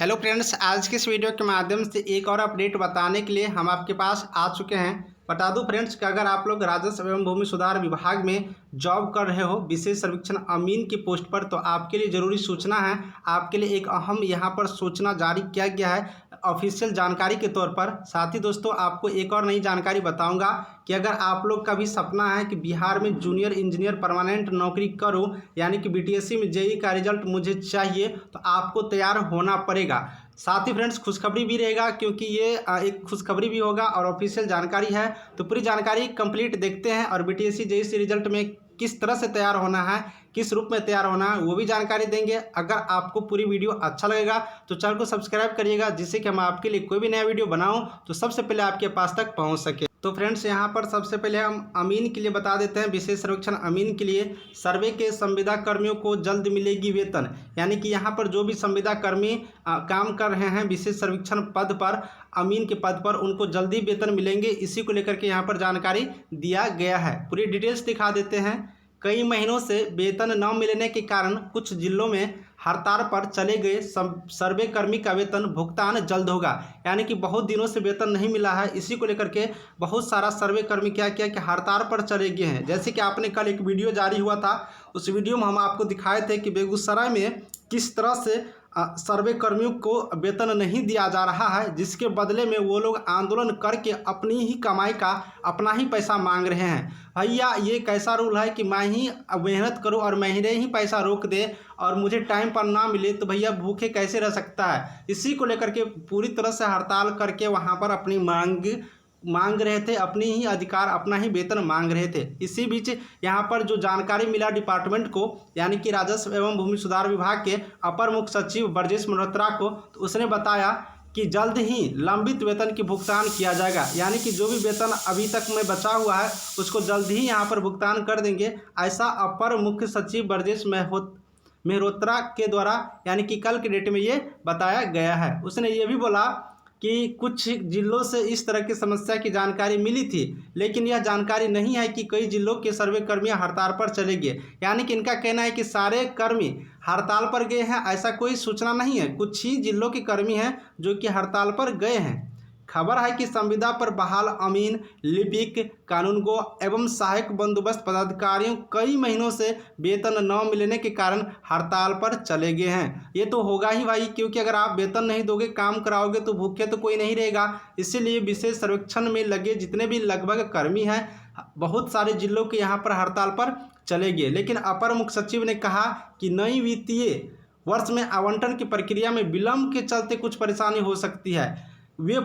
Hello friends, आज के इस वीडियो के माध्यम से एक और अपडेट बताने के लिए हम आपके पास आ चुके हैं। बता दूं फ्रेंड्स कि अगर आप लोग राजस्व एवं भूमि सुधार विभाग में जॉब कर रहे हो विशेष सर्वेक्षण अमीन की पोस्ट पर, तो आपके लिए ज़रूरी सूचना है। आपके लिए एक अहम यहां पर सूचना जारी किया गया है ऑफिशियल जानकारी के तौर पर। साथ ही दोस्तों आपको एक और नई जानकारी बताऊंगा कि अगर आप लोग का भी सपना है कि बिहार में जूनियर इंजीनियर परमानेंट नौकरी करूं, यानी कि बीटीएससी में जेईई का रिजल्ट मुझे चाहिए, तो आपको तैयार होना पड़ेगा। साथ ही फ्रेंड्स खुशखबरी भी रहेगा, क्योंकि ये एक खुशखबरी भी होगा और ऑफिशियल जानकारी है। तो पूरी जानकारी कंप्लीट देखते हैं और बीटीएससी जेईई रिजल्ट में किस तरह से तैयार होना है, किस रूप में तैयार होना है, वो भी जानकारी देंगे। अगर आपको पूरी वीडियो अच्छा लगेगा तो चैनल को सब्सक्राइब करिएगा, जिससे कि हम आपके लिए कोई भी नया वीडियो बनाऊं तो सबसे पहले आपके पास तक पहुंच सके। तो फ्रेंड्स यहाँ पर सबसे पहले हम अमीन के लिए बता देते हैं। विशेष सर्वेक्षण अमीन के लिए सर्वे के संविदा कर्मियों को जल्द मिलेगी वेतन, यानी कि यहाँ पर जो भी संविदा कर्मी काम कर रहे हैं विशेष सर्वेक्षण पद पर, अमीन के पद पर, उनको जल्दी वेतन मिलेंगे। इसी को लेकर के यहाँ पर जानकारी दिया गया है। पूरी डिटेल्स दिखा देते हैं। कई महीनों से वेतन न मिलने के कारण कुछ जिलों में हड़ताल पर चले गए सर्वे कर्मी का वेतन भुगतान जल्द होगा, यानी कि बहुत दिनों से वेतन नहीं मिला है। इसी को लेकर के बहुत सारा सर्वे कर्मी क्या किया कि हड़ताल पर चले गए हैं। जैसे कि आपने कल एक वीडियो जारी हुआ था, उस वीडियो में हम आपको दिखाए थे कि बेगूसराय में किस तरह से सर्वे कर्मियों को वेतन नहीं दिया जा रहा है, जिसके बदले में वो लोग आंदोलन करके अपनी ही कमाई का अपना ही पैसा मांग रहे हैं। भैया ये कैसा रूल है कि मैं ही मेहनत करूं और महीने ही पैसा रोक दे और मुझे टाइम पर ना मिले, तो भैया भूखे कैसे रह सकता है। इसी को लेकर के पूरी तरह से हड़ताल करके वहां पर अपनी मांग रहे थे, अपनी ही अधिकार, अपना ही वेतन मांग रहे थे। इसी बीच यहाँ पर जो जानकारी मिला डिपार्टमेंट को, यानी कि राजस्व एवं भूमि सुधार विभाग के अपर मुख्य सचिव ब्रजेश मल्होत्रा को, तो उसने बताया कि जल्द ही लंबित वेतन की भुगतान किया जाएगा, यानी कि जो भी वेतन अभी तक में बचा हुआ है उसको जल्द ही यहाँ पर भुगतान कर देंगे। ऐसा अपर मुख्य सचिव ब्रजेश मेहरोत्रा के द्वारा यानी कि कल के डेट में ये बताया गया है। उसने ये भी बोला कि कुछ जिलों से इस तरह की समस्या की जानकारी मिली थी, लेकिन यह जानकारी नहीं है कि कई जिलों के सर्वे कर्मियां हड़ताल पर चले गए। यानी कि इनका कहना है कि सारे कर्मी हड़ताल पर गए हैं, ऐसा कोई सूचना नहीं है। कुछ ही जिलों के कर्मी हैं जो कि हड़ताल पर गए हैं। खबर है कि संविदा पर बहाल अमीन, लिपिक, कानूनगो एवं सहायक बंदोबस्त पदाधिकारियों कई महीनों से वेतन न मिलने के कारण हड़ताल पर चले गए हैं। ये तो होगा ही भाई, क्योंकि अगर आप वेतन नहीं दोगे, काम कराओगे, तो भूखे तो कोई नहीं रहेगा। इसीलिए विशेष सर्वेक्षण में लगे जितने भी लगभग कर्मी हैं, बहुत सारे जिलों के यहाँ पर हड़ताल पर चले गए। लेकिन अपर मुख्य सचिव ने कहा कि नई वित्तीय वर्ष में आवंटन की प्रक्रिया में विलंब के चलते कुछ परेशानी हो सकती है। वे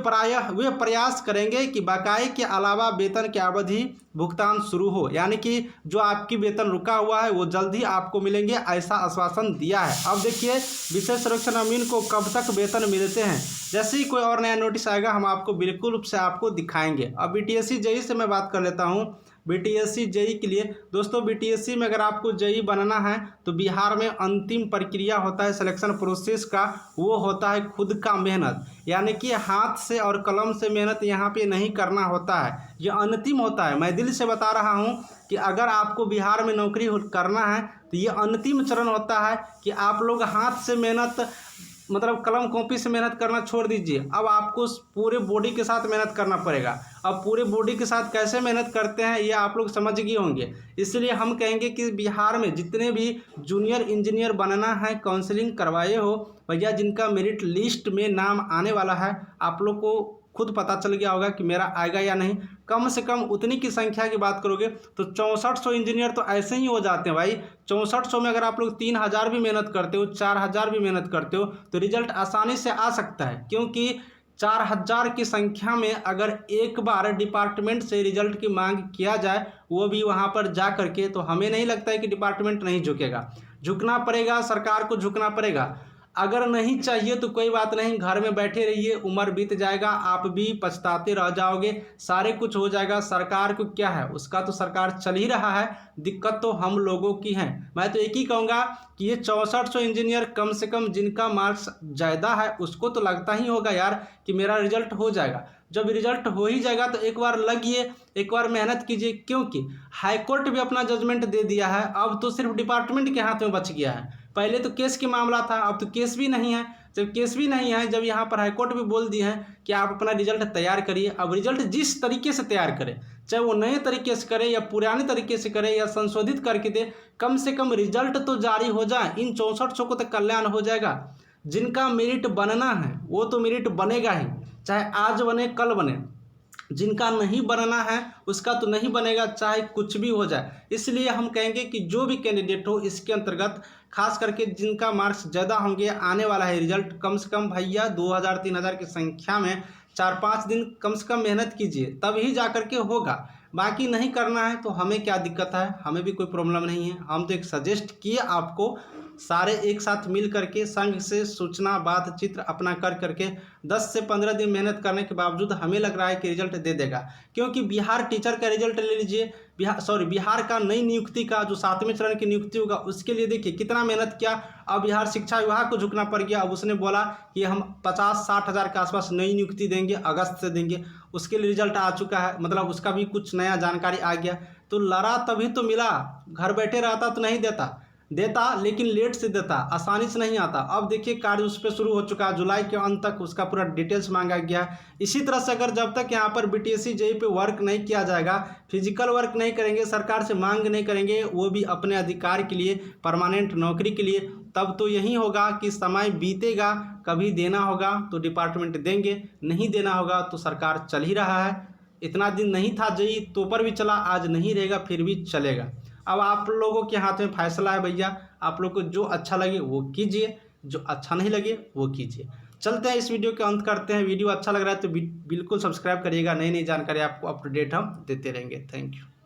प्रयास करेंगे कि बकाये के अलावा वेतन की अवधि भुगतान शुरू हो, यानी कि जो आपकी वेतन रुका हुआ है वो जल्द ही आपको मिलेंगे, ऐसा आश्वासन दिया है। अब देखिए विशेष सर्वेक्षण अमीन को कब तक वेतन मिलते हैं। जैसे ही कोई और नया नोटिस आएगा हम आपको बिल्कुल रूप से आपको दिखाएंगे। अब बीटीएससी जेईई से मैं बात कर लेता हूँ। बीटीएससी जेईई के लिए दोस्तों, बीटीएससी में अगर आपको जेईई बनाना है तो बिहार में अंतिम प्रक्रिया होता है सिलेक्शन प्रोसेस का, वो होता है खुद का मेहनत, यानी कि हाथ से और कलम से मेहनत यहाँ पे नहीं करना होता है। ये अंतिम होता है। मैं दिल से बता रहा हूँ कि अगर आपको बिहार में नौकरी करना है तो ये अंतिम चरण होता है कि आप लोग हाथ से मेहनत, मतलब कलम कॉपी से मेहनत करना छोड़ दीजिए। अब आपको पूरे बॉडी के साथ मेहनत करना पड़ेगा। अब पूरे बॉडी के साथ कैसे मेहनत करते हैं ये आप लोग समझ गए होंगे। इसलिए हम कहेंगे कि बिहार में जितने भी जूनियर इंजीनियर बनना है, काउंसलिंग करवाए हो भैया, जिनका मेरिट लिस्ट में नाम आने वाला है, आप लोग को खुद पता चल गया होगा कि मेरा आएगा या नहीं। कम से कम उतनी की संख्या की बात करोगे तो 6400 इंजीनियर तो ऐसे ही हो जाते हैं भाई। 6400 में अगर आप लोग 3000 भी मेहनत करते हो, 4000 भी मेहनत करते हो, तो रिजल्ट आसानी से आ सकता है। क्योंकि 4000 की संख्या में अगर एक बार डिपार्टमेंट से रिजल्ट की मांग किया जाए, वो भी वहाँ पर जा करके, तो हमें नहीं लगता है कि डिपार्टमेंट नहीं झुकेगा। झुकना पड़ेगा, सरकार को झुकना पड़ेगा। अगर नहीं चाहिए तो कोई बात नहीं, घर में बैठे रहिए, उम्र बीत जाएगा, आप भी पछताते रह जाओगे, सारे कुछ हो जाएगा। सरकार को क्या है, उसका तो सरकार चल ही रहा है, दिक्कत तो हम लोगों की है। मैं तो एक ही कहूँगा कि ये 6400 इंजीनियर कम से कम जिनका मार्क्स ज़्यादा है उसको तो लगता ही होगा यार कि मेरा रिजल्ट हो जाएगा। जब रिजल्ट हो ही जाएगा तो एक बार लगिए, एक बार मेहनत कीजिए, क्योंकि हाईकोर्ट भी अपना जजमेंट दे दिया है। अब तो सिर्फ डिपार्टमेंट के हाथ में बच गया है। पहले तो केस के मामला था, अब तो केस भी नहीं है। जब केस भी नहीं है, जब यहाँ पर हाईकोर्ट भी बोल दी है कि आप अपना रिजल्ट तैयार करिए। अब रिजल्ट जिस तरीके से तैयार करें, चाहे वो नए तरीके से करे या पुराने तरीके से करे या संशोधित करके दे, कम से कम रिजल्ट तो जारी हो जाए। इन 6400 को तो कल्याण हो जाएगा। जिनका मेरिट बनना है वो तो मेरिट बनेगा ही, चाहे आज बने कल बने। जिनका नहीं बनना है उसका तो नहीं बनेगा, चाहे कुछ भी हो जाए। इसलिए हम कहेंगे कि जो भी कैंडिडेट हो इसके अंतर्गत, खास करके जिनका मार्क्स ज़्यादा होंगे, आने वाला है रिजल्ट, कम से कम भैया 2000-3000 की संख्या में 4-5 दिन कम से कम मेहनत कीजिए, तभी जा कर के होगा। बाकी नहीं करना है तो हमें क्या दिक्कत है, हमें भी कोई प्रॉब्लम नहीं है। हम तो एक सजेस्ट किए आपको, सारे एक साथ मिल करके संघ से सूचना बातचीत अपना कर करके 10 से 15 दिन मेहनत करने के बावजूद हमें लग रहा है कि रिजल्ट दे देगा। क्योंकि बिहार टीचर का रिजल्ट ले लीजिए, बिहार का नई नियुक्ति का जो 7वें चरण की नियुक्ति होगा उसके लिए देखिए कितना मेहनत किया। अब बिहार शिक्षा विभाग को झुकना पड़ गया। अब उसने बोला कि हम 50-60 हज़ार के आसपास नई नियुक्ति देंगे, अगस्त से देंगे। उसके लिए रिजल्ट आ चुका है, मतलब उसका भी कुछ नया जानकारी आ गया। तो लड़ा तभी तो मिला, घर बैठे रहता तो नहीं देता, लेकिन लेट से देता, आसानी से नहीं आता। अब देखिए कार्य उस पर शुरू हो चुका है, जुलाई के अंत तक उसका पूरा डिटेल्स मांगा गया है। इसी तरह से अगर जब तक यहाँ पर बीटीएससी जेईई पे वर्क नहीं किया जाएगा, फिजिकल वर्क नहीं करेंगे, सरकार से मांग नहीं करेंगे, वो भी अपने अधिकार के लिए, परमानेंट नौकरी के लिए, तब तो यही होगा कि समय बीतेगा। कभी देना होगा तो डिपार्टमेंट देंगे, नहीं देना होगा तो सरकार चल ही रहा है। इतना दिन नहीं था जेईई तो पर भी चला, आज नहीं रहेगा फिर भी चलेगा। अब आप लोगों के हाथ में फैसला है भैया, आप लोग को जो अच्छा लगे वो कीजिए, जो अच्छा नहीं लगे वो कीजिए। चलते हैं, इस वीडियो के अंत करते हैं। वीडियो अच्छा लग रहा है तो बिल्कुल सब्सक्राइब करिएगा। नई नई जानकारी आपको अप टू डेट हम देते रहेंगे। Thank you.